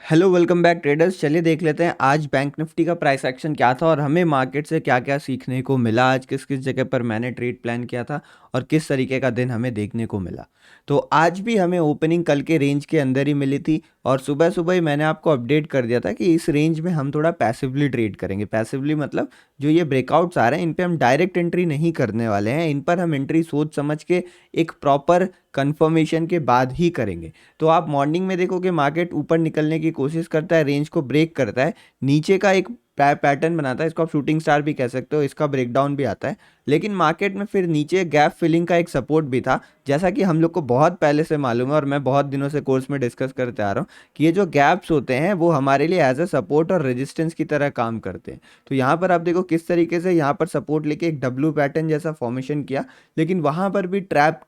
Hello welcome back traders. चलिए देख लेते हैं आज बैंक निफ्टी का प्राइस एक्शन क्या था और हमें मार्केट से क्या क्या सीखने को मिला। आज किस किस जगह पर मैंने ट्रेड प्लान किया था और किस तरीके का दिन हमें देखने को मिला। तो आज भी हमें ओपनिंग कल के रेंज के अंदर ही मिली थी और सुबह सुबह ही मैंने आपको अपडेट कर दिया था कि इस रेंज में हम थोड़ा पैसिवली ट्रेड करेंगे। पैसिवली मतलब जो ये ब्रेकआउट्स आ रहे हैं इन पे हम डायरेक्ट एंट्री नहीं करने वाले हैं, इन पर हम एंट्री सोच समझ के एक प्रॉपर कंफर्मेशन के बाद ही करेंगे। तो आप मॉर्निंग में देखोगे मार्केट ऊपर निकलने की कोशिश करता है, रेंज को ब्रेक करता है, नीचे का एक पैटर्न बनाता है, इसको आप शूटिंग स्टार भी कह सकते हो, इसका ब्रेकडाउन भी आता है। लेकिन मार्केट में फिर नीचे गैप फिलिंग का एक सपोर्ट भी था, जैसा कि हम लोग को बहुत पहले से मालूम है और मैं बहुत दिनों से कोर्स में डिस्कस करते आ रहा हूँ कि ये जो गैप्स होते हैं वो हमारे लिए एज अ सपोर्ट और रेजिस्टेंस की तरह काम करते हैं। तो यहाँ पर आप देखो किस तरीके से यहाँ पर सपोर्ट लेके एक डब्ल्यू पैटर्न जैसा फॉर्मेशन किया, लेकिन वहाँ पर भी ट्रैप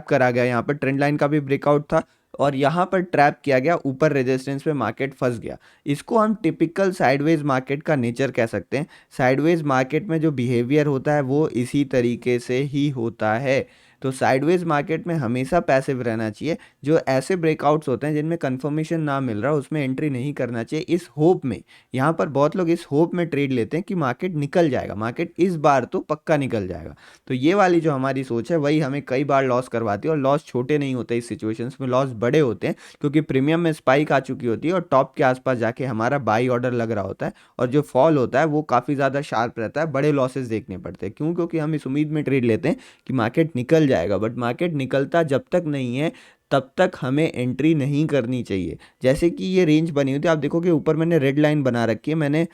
करा गया। यहाँ पर ट्रेंड लाइन का भी ब्रेकआउट था और यहाँ पर ट्रैप किया गया, ऊपर रेजिस्टेंस पे मार्केट फंस गया। इसको हम टिपिकल साइडवेज मार्केट का नेचर कह सकते हैं। साइडवेज मार्केट में जो बिहेवियर होता है वो इसी तरीके से ही होता है। तो साइडवेज मार्केट में हमेशा पैसिव रहना चाहिए। जो ऐसे ब्रेकआउट्स होते हैं जिनमें कंफर्मेशन ना मिल रहा उसमें एंट्री नहीं करना चाहिए, इस होप में। यहाँ पर बहुत लोग इस होप में ट्रेड लेते हैं कि मार्केट निकल जाएगा, मार्केट इस बार तो पक्का निकल जाएगा। तो ये वाली जो हमारी सोच है वही हमें कई बार लॉस करवाती है, और लॉस छोटे नहीं होते, इस सिचुएशंस में लॉस बड़े होते हैं, क्योंकि प्रीमियम में स्पाइक आ चुकी होती है और टॉप के आसपास जाके हमारा बाई ऑर्डर लग रहा होता है, और जो फॉल होता है वो काफ़ी ज़्यादा शार्प रहता है, बड़े लॉसेस देखने पड़ते हैं। क्यों? क्योंकि हम इस उम्मीद में ट्रेड लेते हैं कि मार्केट निकल जाएगा, बट मार्केट निकलता जब तक नहीं है तब तक हमें एंट्री नहीं करनी चाहिए। जैसे कि ये रेंज बनी हुई थी, आप देखोगे ऊपर मैंने रेड लाइन बना रखी है, मैंने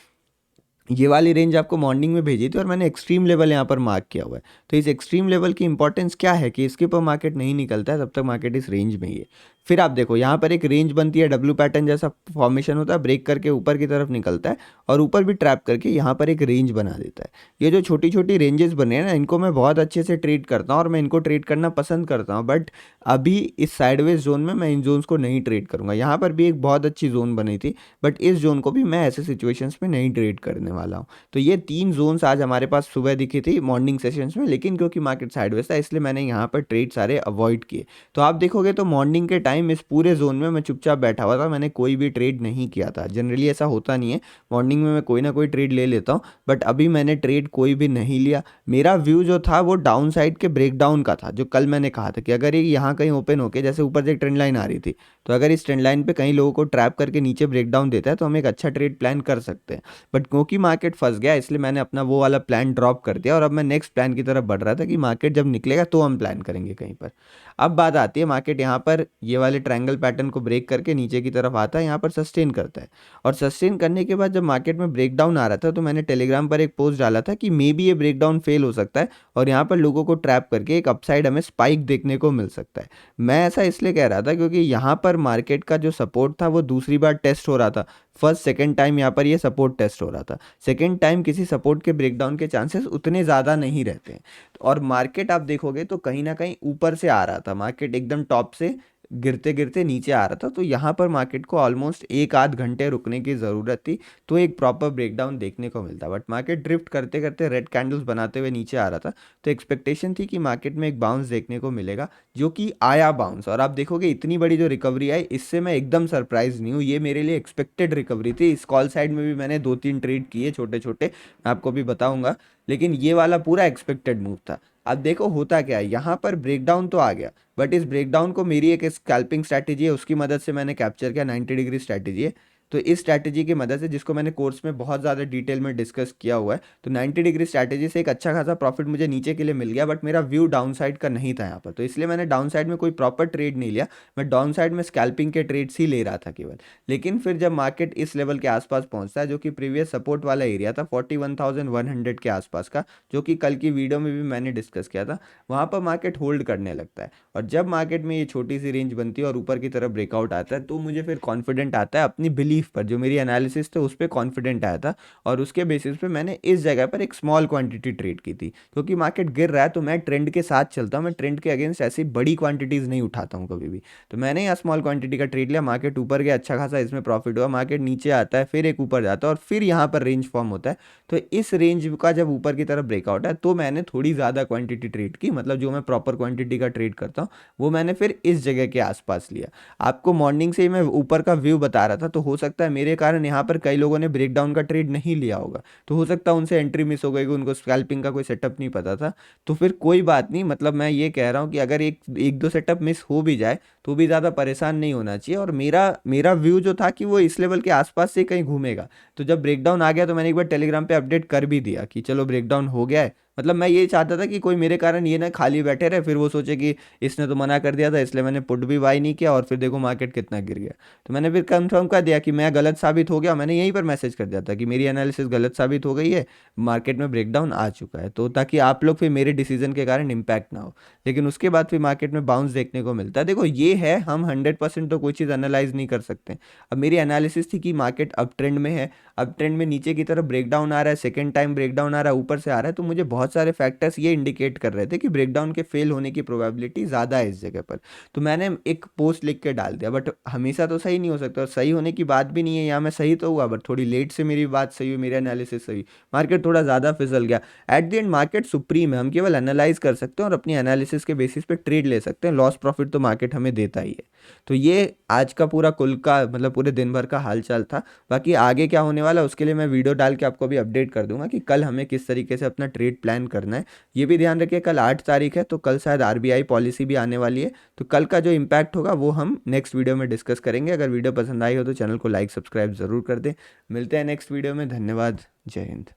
ये वाली रेंज आपको मॉर्निंग में भेजी थी और मैंने एक्सट्रीम लेवल यहाँ पर मार्क किया हुआ है। तो इस एक्सट्रीम लेवल की इंपॉर्टेंस क्या है कि इसके ऊपर मार्केट नहीं निकलता है तब तक मार्केट इस रेंज में ही है। फिर आप देखो यहाँ पर एक रेंज बनती है, डब्ल्यू पैटर्न जैसा फॉर्मेशन होता है, ब्रेक करके ऊपर की तरफ निकलता है और ऊपर भी ट्रैप करके यहाँ पर एक रेंज बना देता है। ये जो छोटी छोटी रेंजेस बने हैं ना, इनको मैं बहुत अच्छे से ट्रेड करता हूँ और मैं इनको ट्रेड करना पसंद करता हूँ, बट अभी इस साइडवेज जोन में मैं इन जोन्स को नहीं ट्रेड करूँगा। यहाँ पर भी एक बहुत अच्छी जोन बनी थी, बट इस जोन को भी मैं ऐसे सिचुएशंस में नहीं ट्रेड करने वाला हूँ। तो ये तीन जोन्स आज हमारे पास सुबह दिखी थी मॉर्निंग सेशंस में, लेकिन क्योंकि मार्केट साइडवेज था इसलिए मैंने यहाँ पर ट्रेड सारे अवॉइड किए। तो आप देखोगे तो मॉर्निंग के टाइम इस पूरे जोन में मैं चुपचाप बैठा हुआ था, मैंने कोई भी ट्रेड नहीं किया था। जनरली ऐसा होता नहीं है, मॉर्निंग में मैं कोई ना कोई ट्रेड ले लेता हूँ, बट अभी मैंने ट्रेड कोई भी नहीं लिया। मेरा व्यू जो था वो डाउन साइड के ब्रेकडाउन का था, जो कल मैंने कहा था कि अगर ये यहाँ कहीं ओपन होके, जैसे ऊपर से एक ट्रेंड लाइन आ रही थी, तो अगर इस ट्रेंड लाइन पे कहीं लोगों को ट्रैप करके नीचे ब्रेकडाउन देता है तो हम एक अच्छा ट्रेड प्लान कर सकते हैं। बट क्योंकि मार्केट फंस गया इसलिए मैंने अपना वो वाला प्लान ड्रॉप कर दिया और अब मैं नेक्स्ट प्लान की तरफ बढ़ रहा था कि मार्केट जब निकलेगा तो हम प्लान करेंगे कहीं पर। अब बात आती है, मार्केट यहाँ पर ये वाले ट्रायंगल पैटर्न को ब्रेक करके नीचे की तरफ आता है, यहाँ पर सस्टेन करता है, और सस्टेन करने के बाद जब मार्केट में ब्रेकडाउन आ रहा था तो मैंने टेलीग्राम पर एक पोस्ट डाला था कि मे बी ये ब्रेकडाउन फेल हो सकता है और यहाँ पर लोगों को ट्रैप करके एक अपसाइड हमें स्पाइक देखने को मिल सकता है। मैं ऐसा इसलिए कह रहा था क्योंकि यहाँ पर मार्केट का जो सपोर्ट था वो दूसरी बार टेस्ट हो रहा था। फर्स्ट सेकेंड टाइम यहाँ पर ये सपोर्ट टेस्ट हो रहा था, सेकेंड टाइम किसी सपोर्ट के ब्रेकडाउन के चांसेस उतने ज़्यादा नहीं रहते हैं। और मार्केट आप देखोगे तो कहीं ना कहीं ऊपर से आ रहा था, मार्केट एकदम टॉप से गिरते गिरते नीचे आ रहा था, तो यहाँ पर मार्केट को ऑलमोस्ट एक आध घंटे रुकने की ज़रूरत थी तो एक प्रॉपर ब्रेकडाउन देखने को मिलता। बट मार्केट ड्रिफ्ट करते करते रेड कैंडल्स बनाते हुए नीचे आ रहा था, तो एक्सपेक्टेशन थी कि मार्केट में एक बाउंस देखने को मिलेगा, जो कि आया बाउंस। और आप देखोगे इतनी बड़ी जो रिकवरी आई, इससे मैं एकदम सरप्राइज नहीं हूँ, ये मेरे लिए एक्सपेक्टेड रिकवरी थी। इस कॉल साइड में भी मैंने दो तीन ट्रेड किए छोटे छोटे, मैं आपको भी बताऊंगा, लेकिन ये वाला पूरा एक्सपेक्टेड मूव था। अब देखो होता क्या है, यहाँ पर ब्रेकडाउन तो आ गया, बट इस ब्रेकडाउन को मेरी एक स्कैल्पिंग स्ट्रैटेजी है उसकी मदद से मैंने कैप्चर किया, 90 डिग्री स्ट्रैटेजी है। तो इस स्ट्रैटेजी की मदद से, जिसको मैंने कोर्स में बहुत ज़्यादा डिटेल में डिस्कस किया हुआ है, तो 90 डिग्री स्ट्रैटेजी से एक अच्छा खासा प्रॉफिट मुझे नीचे के लिए मिल गया, बट मेरा व्यू डाउन साइड का नहीं था यहाँ पर, तो इसलिए मैंने डाउन साइड में कोई प्रॉपर ट्रेड नहीं लिया, मैं डाउन साइड में स्कैल्पिंग के ट्रेड्स ही ले रहा था केवल। लेकिन फिर जब मार्केट इस लेवल के आसपास पहुंचता है, जो कि प्रीवियस सपोर्ट वाला एरिया था 41,100 के आसपास का, जो कि कल की वीडियो में भी मैंने डिस्कस किया था, वहाँ पर मार्केट होल्ड करने लगता है। और जब मार्केट में ये छोटी सी रेंज बनती है और ऊपर की तरफ ब्रेकआउट आता है, तो मुझे फिर कॉन्फिडेंट आता है अपनी बिलीव बिलीफ पर, जो मेरी एनालिसिस थे उस पे कॉन्फिडेंट आया था और उसके बेसिस पे मैंने इस जगह पर एक स्मॉल क्वांटिटी ट्रेड की थी। क्योंकि मार्केट गिर रहा है तो मैं ट्रेंड के साथ चलता हूँ, मैं ट्रेंड के अगेंस्ट ऐसी बड़ी क्वांटिटीज़ नहीं उठाता हूँ कभी भी। तो मैंने यहाँ स्मॉल क्वांटिटी का ट्रेड लिया, मार्केट ऊपर गया, अच्छा खासा इसमें प्रॉफिट हुआ, मार्केट नीचे आता है, फिर एक ऊपर जाता है और फिर यहाँ पर रेंज फॉर्म होता है। तो इस रेंज का जब ऊपर की तरफ ब्रेकआउट है तो मैंने थोड़ी ज़्यादा क्वांटिटी ट्रेड की, मतलब जो मैं प्रॉपर क्वांटिटी का ट्रेड करता हूँ वो मैंने फिर इस जगह के आसपास लिया। आपको मॉर्निंग से ही मैं ऊपर का व्यू बता रहा था, तो हो सकता है मेरे कारण यहाँ पर कई लोगों ने ब्रेकडाउन का ट्रेड नहीं लिया होगा, तो हो सकता है उनसे एंट्री मिस हो गई, उनको स्कैल्पिंग का कोई सेटअप नहीं पता था। तो फिर कोई बात नहीं, मतलब मैं ये कह रहा हूँ कि अगर एक एक दो सेटअप मिस हो भी जाए तो भी ज़्यादा परेशान नहीं होना चाहिए। और मेरा मेरा व्यू जो था कि वो इस लेवल के आसपास से कहीं घूमेगा। तो जब ब्रेकडाउन आ गया तो मैंने एक बार टेलीग्राम पे अपडेट कर भी दिया कि चलो ब्रेकडाउन हो गया है। मतलब मैं ये चाहता था कि कोई मेरे कारण ये ना खाली बैठे रहे, फिर वो सोचे कि इसने तो मना कर दिया था इसलिए मैंने पुट भी बाय नहीं किया और फिर देखो मार्केट कितना गिर गया। तो मैंने फिर कंफर्म कर दिया कि मैं गलत साबित हो गया, मैंने यहीं पर मैसेज कर दिया था कि मेरी एनालिसिस गलत साबित हो गई है, मार्केट में ब्रेकडाउन आ चुका है, तो ताकि आप लोग फिर मेरे डिसीजन के कारण इम्पैक्ट ना हो। लेकिन उसके बाद फिर मार्केट में बाउंस देखने को मिलता है। देखो ये है, हम 100% तो कोई चीज़ एनालाइज नहीं कर सकते। अब मेरी एनालिसिस थी कि मार्केट अप ट्रेंड में है, अप ट्रेंड में नीचे की तरफ ब्रेकडाउन आ रहा है, सेकंड टाइम ब्रेकडाउन आ रहा है, ऊपर से आ रहा है, तो मुझे बहुत सारे फैक्टर्स ये इंडिकेट कर रहे थे कि ब्रेकडाउन के फेल होने की प्रोबेबिलिटी ज़्यादा है इस जगह पर। तो मैंने एक पोस्ट लिख के डाल दिया, बट हमेशा तो सही नहीं हो सकता, और सही होने की बात भी नहीं है, यहाँ मैं सही तो हुआ बट थोड़ी लेट से मेरी बात सही हुई, मेरी एनालिसिस सही, मार्केट थोड़ा ज़्यादा फिसल गया। At the end market supreme है, हम केवल एनालाइज कर सकते हैं और अपनी एनालिसिस के बेसिस पे ट्रेड ले सकते हैं, लॉस प्रॉफिट तो मार्केट हमें देता ही है। तो ये आज का पूरा कुल का मतलब पूरे दिन भर का हालचाल था। बाकी आगे क्या होने वाला है उसके लिए मैं वीडियो डाल के आपको भी अपडेट कर दूंगा कि कल हमें किस तरीके से अपना ट्रेड प्लान करना है। ये भी ध्यान रखिए कल 8 तारीख है, तो कल शायद आरबीआई पॉलिसी भी आने वाली है, तो कल का जो इम्पैक्ट होगा वो हम नेक्स्ट वीडियो में डिस्कस करेंगे। अगर वीडियो पसंद आई हो तो चैनल को लाइक सब्सक्राइब ज़रूर कर दें। मिलते हैं नेक्स्ट वीडियो में, धन्यवाद, जय हिंद।